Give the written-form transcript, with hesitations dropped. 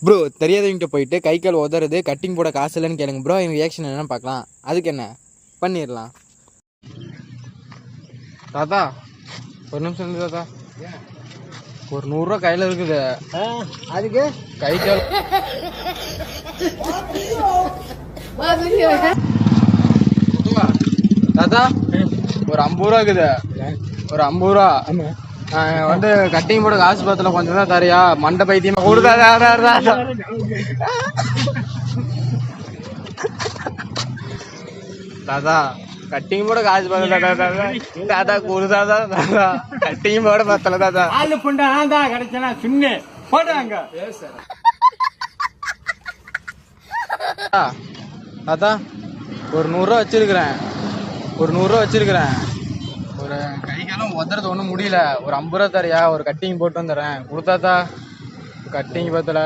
Bro தெரியாதவங்கிட்ட போயிட்டு கை கால் உதறது cutting போட காசு இல்லைன்னு கேளுங்க ப்ரோ. இவங்க ரியாக்ஷன் என்னன்னு பார்க்கலாம். அதுக்கு என்ன பண்ணிடலாம். தாத்தா ஒரு நிமிஷம் இருந்து தாத்தா, ஒரு 100 ரூபா கையில இருக்குது. அதுக்கு கை கால் தாத்தா ஒரு 50 ரூபா இருக்குது. ஒரு 50 ரூபா வந்து கட்டிங் போட காசு பத்தல, கொஞ்சம் தான் தரியா? மண்டை பைத்தியமா கொடுத்தா தாத்தா கட்டிங் போட காசு பத்தல தாத்தா கொடுத்தாதா தாத்தா? கட்டிங் போட பத்தல தாத்தா. ஆளு புண்டா ஆந்தா கிடைச்சனா சுண்ணு போடுறாங்க. தாத்தா ஒரு 100 ரூபா வச்சிருக்கிறேன். ஒரு 100 ரூபா வச்சிருக்கிறேன். ஒரு கை காலம் உதறது ஒன்றும் முடியல. ஒரு 50 ரூபா தரியா? ஒரு கட்டிங் போட்டு வந்துடுறேன். கொடுத்தாத்தா கட்டிங் பத்தல.